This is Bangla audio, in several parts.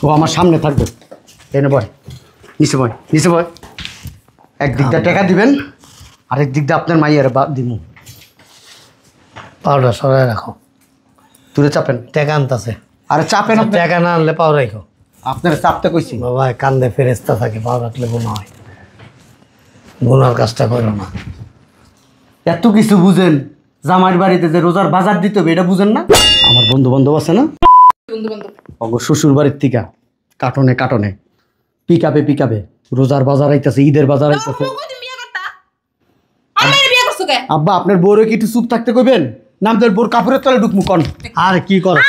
ও আমার সামনে থাকবে। এনে বয়, নিচে বয়, নিচে বয়। একদিক দিয়ে টাকা দিবেন, আরেক দিক দিয়ে আপনার মাইয়ার দিমু। পাউডার সরাই রাখো। তুলে চাপেন। টাকা আনতেছে। আরে চাপেন, টাকা না আনলে পাও রাখো। আপনার চাপতে কইছি। বাবা কান্দে ফেরেস্তা থাকে, পাও রাখলে গুণ হয়। গুনার কাজটা করো না। এত কিছু বুঝেন, জামাইয়ের বাড়িতে যে রোজার বাজার দিতে হবে এটা বুঝেন না? আমার বন্ধু বান্ধব আছে না, অগো শ্বশুর বাড়ির থেকে কাটনে কাটনে পিকাবে রোজার বাজার আইতাছে, ঈদের বাজার আইতাছে। আব্বা আপনার বউরে কি একটু চুপ থাকতে কইবেন? নাম তোর বোর কাপড়ের তলে ঢুকমু কন। আর কি করো?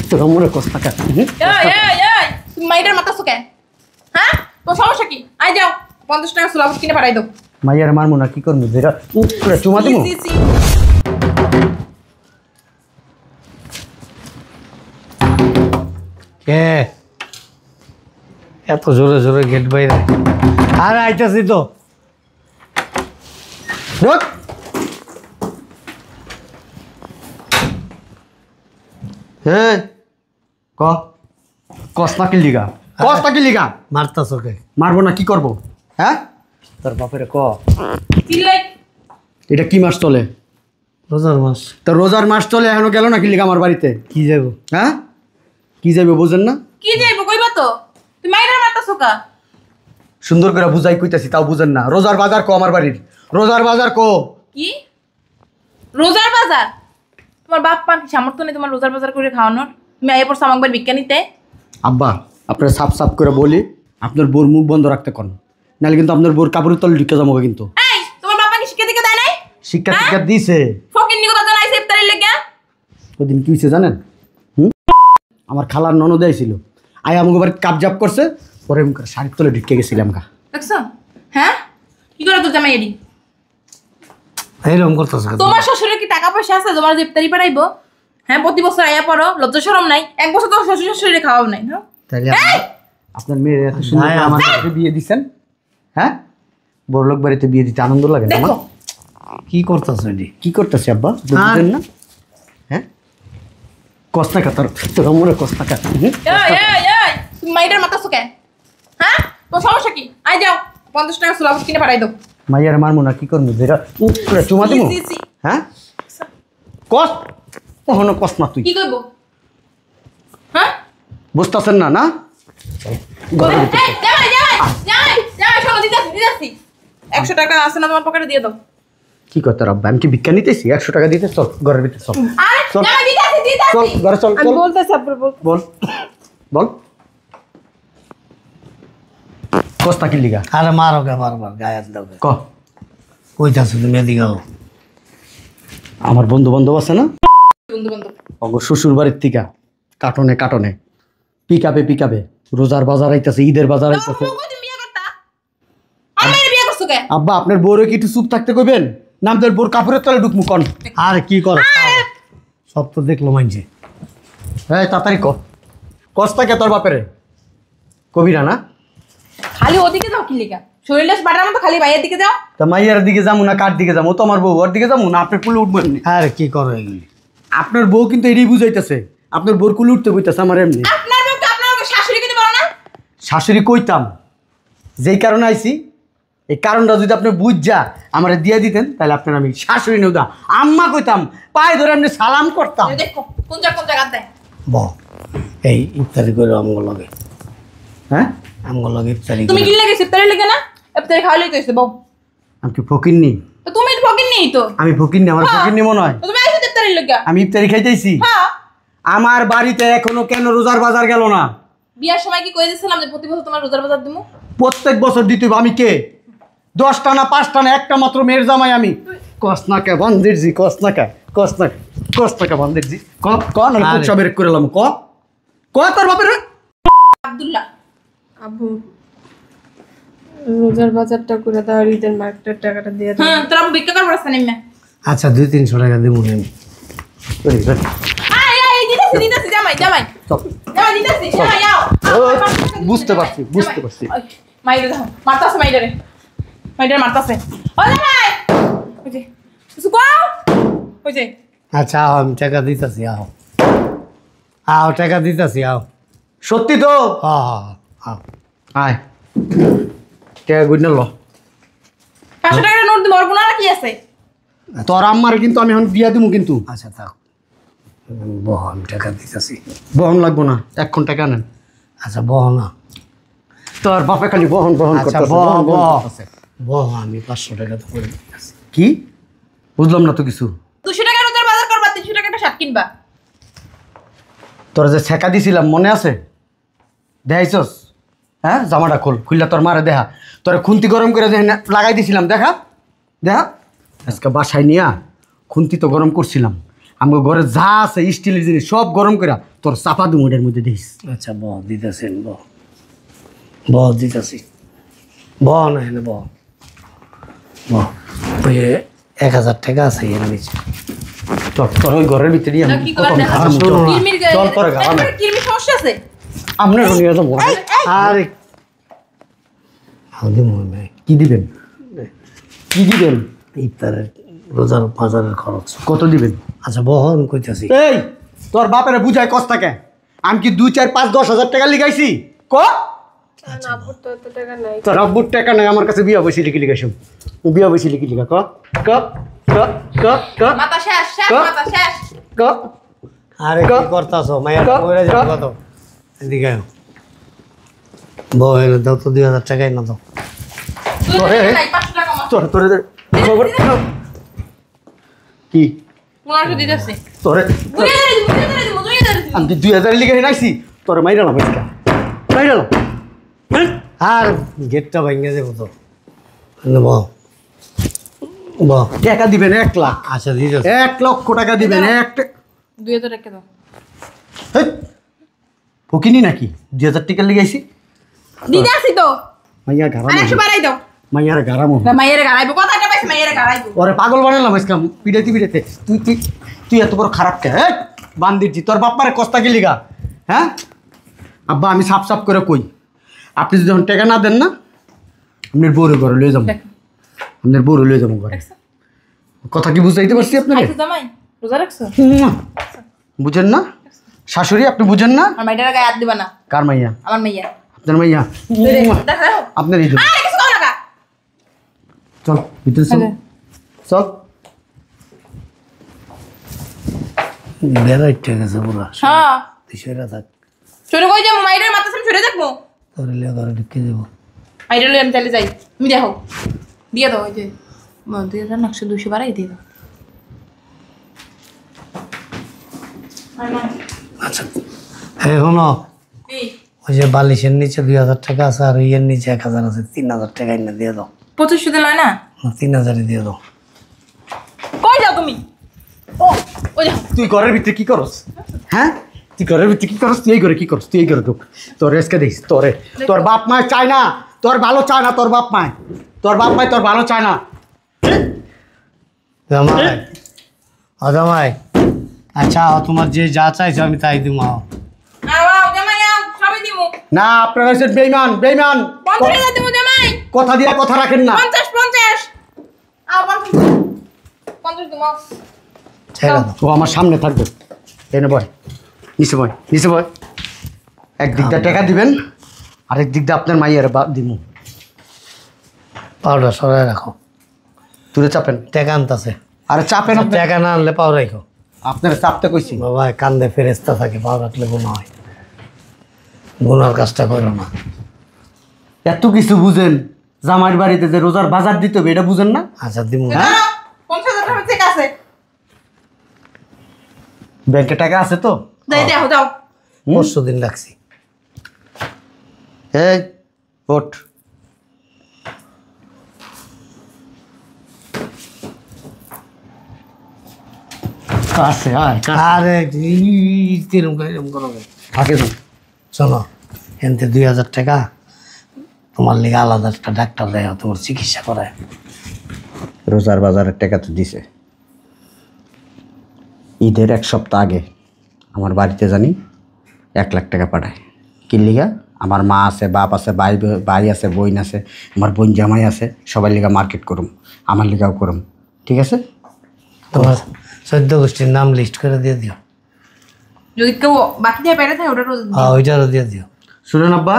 তোর মনে কষ্ট টাকা। তুমি মাইটার মাথা সুকে, হ্যাঁ? তোর সমস্যা কি? আই যাও 50 টাকা সুলাভ কিনে পাঠাই দাও। মাইয়ার মারমু না, কি করবো? যেটা চুমা দিমু। কে এত জোরে জোরে গেট বাইরে? আরে আইতাছি তো। ঢোক। হ্যাঁ ক কস্তা কি লিগা, কস্তা কি লিগা? মারতাছ কে? মারবো না, কি করবো? হ্যাঁ তোর বাপেরে ক। চিল্লাই এটা কি মাস চলে? রোজার মাস। তো রোজার মাস চলে, এখনো গেল না কি লিগা আমার বাড়িতে? কি যাবো? হ্যাঁ কি যাবে বুঝেন না? কি যাইবো কইবা তো? তুমি মাইটার মাথা সুকা। সুন্দর করে বুঝাই কইতাছি, তাও বুঝেন না। রোজার বাজার কো আমার বাড়ির, রোজার বাজার কো। কি রোজার বাজার? তোমার বাপ পা সামর্থ্য নেই তোমার রোজার বাজার করে খাওয়ানোর? তুমি আইয়ে পড়ছো আমাকে বিজ্ঞানীতে। আব্বা আপনার সাপ সাপ করে বলি, আপনার বোর মুখ বন্ধ রাখতে কোন, নাহলে কিন্তু আপনার বোর কাপড়ের তলে ঢুকে যাবো। কিন্তু এই তোমার বাবা কি শিক্ষা দিকে দেয় নাই? শিক্ষা টিক্ষা দিছে। ফকির নি কথা জানাইছে ইফতারের লাগা। ওদিন কি হয়েছে জানেন? আমার খালার ননদ আইছিল, আই আমাকে বাড়ি কাপজাপ করছে, পরে শাড়ির তলে ঢুকে গেছিলাম গা। দেখছো? হ্যাঁ কি করে তোর জামাই এডি? এইরকম করতেছ? তোমার শ্বশুরের কি টাকা পয়সা আছে তোমার যে ইফতারি পাঠাইবো? হ্যাঁ প্রতি বছর আইয়া পড়ো, লজ্জা শরম নাই? এক বছর তো শ্বশুর শাশুড়ি খাওয়াও নাই, হ্যাঁ? তাইলে আপনার মেয়ের এত সুন্দর করে আমার বাড়িতে বিয়ে দিচ্ছেন, হ্যাঁ? বড়লোক বাড়িতে বিয়ে দিতে আনন্দ লাগে না? দেখো কি করতেছ এটি? কি করতেছি আব্বা বুঝছেন না? হ্যাঁ কষ্ট টাকা তোর মনে কষ্ট টাকা। তুমি মাইটার মাথা সুকে, হ্যাঁ? তোমার সমস্যা কি? আই যাও 50 টাকা সুলাভ কিনে পাঠাই দাও। মাইয়ার মারমু না, কি করবো? যেটা চুমা দিমু। হ্যাঁ কষ্ট কখনো কষ্ট না। তুই কি করবো? হ্যাঁ বুঝতেছেন না? না শোনো দিতেছি 100 টাকা আছে না তোমার পকেটে দিয়ে দাও। কি করতে রাব্বা, আমি কি ভিক্ষা নিতেছি? 100 টাকা দিতে চল ঘরের ভিতরে চল, চল চল ঘরে চল, আমি বলতেছি আপনার বল বল কস্তা কি লিগা? আরে মারো কে বারবার গায়ে হাত দাও? ক কইতাছ তুমি এদিকে? আমার বন্ধু বান্ধব আছে না, বন্ধু বান্ধব অগো শ্বশুর বাড়ির থেকে কাটনে কাটনে পিকাবে রোজার বাজার আইতাছে, ঈদের বাজার আইতাছে। আব্বা আপনার বউরে কি একটু চুপ থাকতে কইবেন? নাম তোর বোর কাপড়ের তলে ঢুকমু কন। আর কি করো? সব তো দেখলো মানছে। হ্যাঁ তাড়াতাড়ি ক কস্তা কে তোর বাপেরে কবিরা না? খালি ওদিকে যাও কি লিগা? শরীরে বাটার মতো খালি বাইরের দিকে যাও। তা মাইয়ার দিকে যাবো না কার দিকে যাবো? ও তো আমার বউ, ওর দিকে যাবো না আপনার কুলে উঠবো এমনি? আর কি করো এগুলি? আপনার বউ কিন্তু এটাই বুঝাইতেছে, আপনার বোর কুলে উঠতে কইতাছে আমার এমনি। আপনার বউকে আপনার শাশুড়ি কিন্তু বলো না? শাশুড়ি কইতাম, যেই কারণে আইছি, এই কারণটা যদি আপনি বুঝা আমার দিয়ে দিতেন, তাহলে আপনার আমি শাশুড়ি নেউদা আম্মা কইতাম, পায়ে ধরে আপনি সালাম করতাম। দেখো কোন জায়গা দেয়। বউ এই ইফতারি করে আমগো লগে, হ্যাঁ আমগো লগে ইফতারি তুমি কি লাগে ইফতারি লাগে না? ইফতারি খাওয়ালেই তো হইছে বউ। আমি কি ফকির নি? তো তুমি তো ফকির নেই তো। আমি ফকির নি, আমার ফকির নি মনে হয়? তো তুমি আইছো ইফতারি লাগা। আমি ইফতারি খাইতেছি। হ্যাঁ আমার বাড়িতে এখনো কেন রোজার বাজার গেল না? বিয়ার সময় কি কই দিছিলাম যে প্রতি বছর তোমার রোজার বাজার দিমু? প্রত্যেক বছর দিতে হবে। আমি কে? 10টা না 5টা না একটা মাত্র মেয়ের জামাই আমি। কসনাকা বান্দিরজি, কসনাকা বান্দিরজি। ক না কুক সবের করে এলাম। ক তোর বাপের আব্দুল্লাহ আব্বু রোজার বাজারটা করে দাও, ঈদের মার্কেটের টাকাটা দিয়ে দাও। হ্যাঁ তোর আব্বু ভিক্ষা করবার আছে না? আচ্ছা 200-300 টাকা দেবো আমি। দিতেছি জামাই দিতেছি জামাই আও। বুঝতে পারছি। মাইরে দাও মারতাছে মাইরে মারতাছে। ও জামাই ওই যে সুকো ওই যে আচ্ছা আমি টাকা দিতেছি, আও টাকা দিতেছি, আও সত্যি তো? হ্যাঁ হ্যাঁ হ্যাঁ। আয় টাকা গুণ ল। 500 টাকার নোট দিব, আর কোনো আর কি আছে? তোর আম্মার কিন্তু আমি এখন দিয়া দিব কিন্তু। আচ্ছা থাক, বহন টাকা দিতেছি। বহন লাগবো না, 1 ঘন্টা টাকা নেন। আচ্ছা বহ না। তোর বাপে খালি বহন বহন আচ্ছা করতেছে, বহ বহন বহন বহ করতেছে। বহ, আমি 500 টাকা তো করে দিতেছি। কি বুঝলাম না তো কিছু। 200 টাকার রোজার বাজার করবা, 300 টাকা একটা শার্ট কিনবা। তোর যে ছেঁকা দিছিলাম মনে আছে? দেখাইছস? হ্যাঁ, জামাটা খোল, খুললা তোর মারে দেখা। তোর খুন্তি গরম করে লাগাই দিছিলাম, দেখা দেখা। আজকে বাসায় নিয়া খুন্তি তো গরম করছিলাম, আমার ঘরে যা আছে স্টিলের জিনিস সব গরম করে তোর চাপা দুমুডের মধ্যে দিস। আচ্ছা বহ দিতেছেন, বহ বহ দিতেছি। বহ না এনে বহ বহ। ওই 1000 টাকা আছে এর নিচে। তোর তোর ওই ঘরের ভিতরে না, কি করবা না? কিরমির গায়ে- চল তোর গাওয়া না। কিরমির সমস্যা আছে? আপনার নিয়ে যাবো। আরে হাউদি মনে কি দিবেন? কি দিবেন? ইফতারের রোজার বাজারের খরচ। কত দিবেন? আচ্ছা বহন কইতাছি। এই তোর বাপের বুঝায় কস্তাকে আমি কি 2, 4, 5, 10 হাজার টাকা লিখাইছি? ক আব্বুর তো এত টাকা নাই। তোর আব্বুর টাকা নাই আমার কাছে, বিয়া বসে লিখি লিখাইছ। বিয়া বসে লিখি লিখা ক ক ক ক ক মাথা শেষ, শেষ ক? মাথা শেষ। ক। আরে কি করতাছো মাইয়া? ক- কইরা যাও ক- কত? এদিকে আয়। বহ এনে দাও তো 2000 টাকাই না দাও। 200 টাকা নাই, 500 টাকা আমার। তোর তোর খবর কি? 1500 দিতেছি। তোরে বুঝিয়ে দিবি, বুঝিয়ে দিবি, বুঝিয়ে দিবি। আমি 2000 লিখে নাইছি তোর মাইরালাম আজকে, মাইরালাম। আর গেটটা ভাঙিয়ে যাবো তো। এনে বহ বহ। টাকা দিবেন 1 লাখ। আচ্ছা দিতেছি। 1 লক্ষ টাকা দিবেন। 2000 টাকা দাও। ফকিনি নাকি 2000 টাকা লিখাইছি? দিতে আসি তো। মাইয়া আর গারাম, 100 বাড়াই দাও। মাইয়ার গারাম। না, মাইয়েরে গাড়াইবো, কথাটা পাইছি, মাইয়েরে গাড়াইবো। ওরে পাগল বানালাম আজকে পিড়াইতে পিড়াইতে। তুই তুই তুই এত বড় খারাপ কে? বান্দিরজি তোর বাপ্পারে কস্তা কি লিগা? হ্যাঁ আব্বা, আমি সাপ সাপ করে কই, আপনি যদি যখন টাকা না দেন না আপনার বউরে ঘরে লয়ে যাবো, আপনার বউরে লয়ে যাবো ঘরে। দেখছো? কথা কি বুঝাইতে পারছি আপনারে? খাইছো জামাই? রোজা রাখছো? বুঝেন না শাশুড়ি? আপনি বুঝেন না? আর মাইটার গায়ে হাত দিবা না। কার মাইয়া? আমার মাইয়া। আপনার মাইয়া? দেখো। আপনার এই জন্য। আরে কিছু কও না কা। চল ভিতরে চল, চল। বেড়াই ঠিক আছে পুরা। হ্যাঁ। তুই সেরা থাক। সরে কই যাবো? মাইটার মাথা সামনে সরে দেখবো। তোর লিয়ে ঘরে ঢুকে যাবো। মাইটার লই আমি তাহলে যাই। তুমি দেখো। দিয়ে দাও ওই যে 2000 না 200 বাড়াই দিয়ে দাও। আচ্ছা এই শোনো, এই ওই যে বালিশের নিচে 2000 টাকা আছে আর ইয়ের নিচে 1000 আছে, 3000 টাকা এনে দিয়ে দাও। 2500 দিল না? না 3000 দিয়ে দাও। কই যাও তুমি? ও ওই যাও। তুই ঘরের ভিতরে কি করস? হ্যাঁ তুই ঘরের ভিতরে কি করস? তুই এই ঘরে কি করস? তুই এই ঘরে ঢুক। তোর এসকে দিস তোরে। তোর বাপ মায় চায় না, তোর ভালো চায় না। তোর বাপ মায়, তোর বাপ মায় তোর ভালো চায় না। জামাই ও জামাই, আচ্ছা তোমার যে যা চাইছো আমি তাই দিব। আও জামাই আও, সবই দিমু। না আপনারা হচ্ছেন বেইমান, বেইমান। 50,000 দিমু জামাই। কথা দিয়ে কথা রাখেন না। 50 আও 50 দিমু। ছেড়ে দাও। ও আমার সামনে থাকবে। এনে বয়, নিচে বয়, নিচে বয়। একদিক দিয়ে টাকা দিবেন, আরেক দিক দিয়ে আপনার মাইয়ের দিমু। পাউডার সরাই রাখো। তুলে চাপেন। টাকা আনতাছে। আরে চাপেন আপনি। টাকা না আনলে পাও রাখো। আপনার চাপতে কইছি। বাবা কান্দে ফেরেস্তা থাকে, পাও রাখলে গুণা হয়। গুনার কাজটা করো না। এত কিছু বুঝেন, জামাইর বাড়িতে যে রোজার বাজার দিতে হবে এটা বুঝেন না? আচ্ছা দিব। 50,000 টাকা চেক আছে। ব্যাংকে টাকা আছে তো? যাই দেখো যাও। পরশু দিন রাখছি। এই ওঠ। কাছে আয়, আরে এরকম করো না। থাকে যান। শোনো, এনতে 2000 টাকা তোমার লিগে আলাদা একটা ডাক্তার দেয়, তোমার চিকিৎসা করায়। রোজার বাজারের টাকা তো দিছে। ঈদের 1 সপ্তাহ আগে আমার বাড়িতে জানি 1 লাখ টাকা পাঠায়। কি লিগা? আমার মা আছে, বাপ আছে, ভাই আছে, বোন আছে, আমার বোন জামাই আছে, সবাই লিগা মার্কেট করুম, আমার লিগাও করুম। ঠিক আছে? তোমার 14 গোষ্ঠীর নাম লিস্ট করে দিয়ে দিও। যদি কেউ বাকি দিয়ে পেরে থাকে ওটা রোজা দিও। হ্যাঁ ওইটারও দিয়ে দিও। শুনেন আব্বা,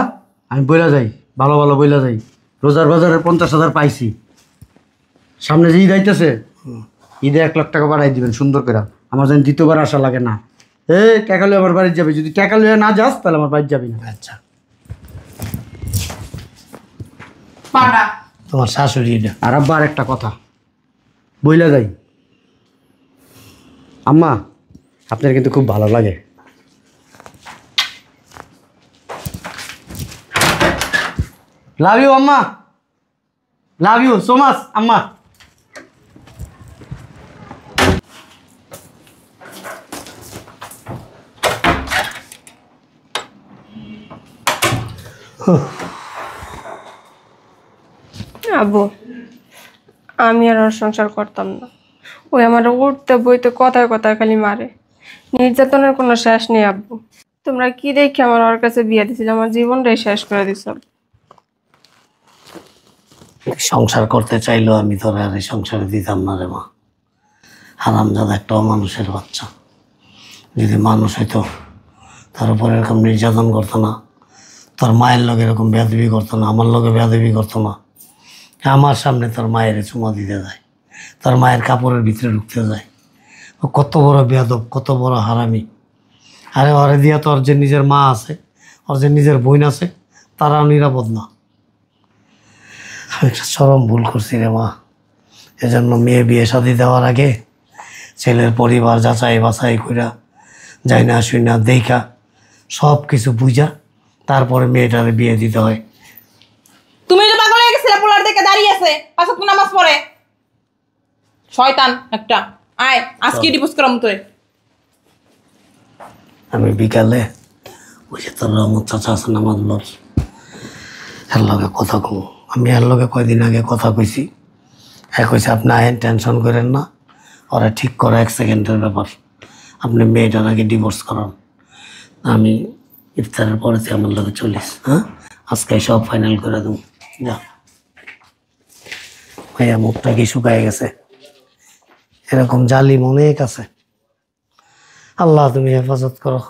আমি বইলা যাই, ভালো ভালো বইলা যাই। রোজার বাজারের 50,000 পাইছি। সামনে যে ঈদ আইতেছে, ঈদে 1 লাখ টাকা বাড়াই দিবেন সুন্দর করে। আমার যেন দ্বিতীয়বার আসা লাগে না। টাকা লয়ে আমার বাড়ি যাবে, যদি টাকা লয়ে না যাস তাহলে আমার বাড়ি যাবি না। আচ্ছা পাটা তোমার শাশুড়ি এটা। আর আব্বা আর একটা কথা বইলা যাই, আম্মা আপনার কিন্তু খুব ভালো লাগে। লাভ ইউ আম্মা, লাভ ইউ সো মাচ আম্মা। আব্বু আমি আর ওর সংসার করতাম না। ওই আমার উঠতে বইতে কথায় কথায় খালি মারে। নির্যাতনের কোনো শেষ নেই আব্বু। তোমরা কি দেখে আমার ওর কাছে বিয়ে দিছিল, আমার জীবনটাই শেষ করে দিছ। সংসার করতে চাইলেও আমি তোর আর এই সংসারে দিতাম না রে মা। হারামজাদা একটা অমানুষের বাচ্চা। যদি মানুষ হইতো তার উপর এরকম নির্যাতন করতো না, তোর মায়ের লোক এরকম বেয়াদবি করতো না, আমার লোকে বেয়াদবি করতো না। আমার সামনে তোর মায়ের চুমা দিতে যায়, তোর মায়ের কাপড়ের ভিতরে ঢুকতে যায়। ও কত বড় বেয়াদব, কত বড় হারামি। আরে ওরে দিয়া তোর যে নিজের মা আছে, ওর যে নিজের বোন আছে, তারাও নিরাপদ না। আমি একটা চরম ভুল করছি রে মা। এজন্য মেয়ে বিয়ে শাদী দেওয়ার আগে ছেলের পরিবার যাচাই বাছাই কইরা, যাই না শুই না দেখা সব কিছু বুঝা তারপরে মেয়েটারে বিয়ে দিতে হয়। তুমি যে পাগল হয়ে গেছিলে, পোলার দেখে দাঁড়িয়ে আছে, পাঁচ ওয়াক্ত নামাজ পড়ে। শয়তান একটা। আয় আজকে ডিভোর্স করাম তোরে। আমি বিকালে ওই যে তোর রহমত চাচা আছে না আমার লোক, এর লগে কথা কম। আমি এর লগে কয়দিন আগে কথা কইছি, কইছে আপনি আইন টেনশন করেন না, ওরা ঠিক করে 1 সেকেন্ডের ব্যাপার। আপনি মেয়েটার আগে ডিভোর্স করান। আমি ইফতারের পরে তুই আমার লগে চলিস। হ্যাঁ আজকে সব ফাইনাল করে দেব। যা ভাইয়া, মুখটা কি শুকায় গেছে? এরকম জালিম অনেক আছে। আল্লাহ তুমি হেফাজত করো।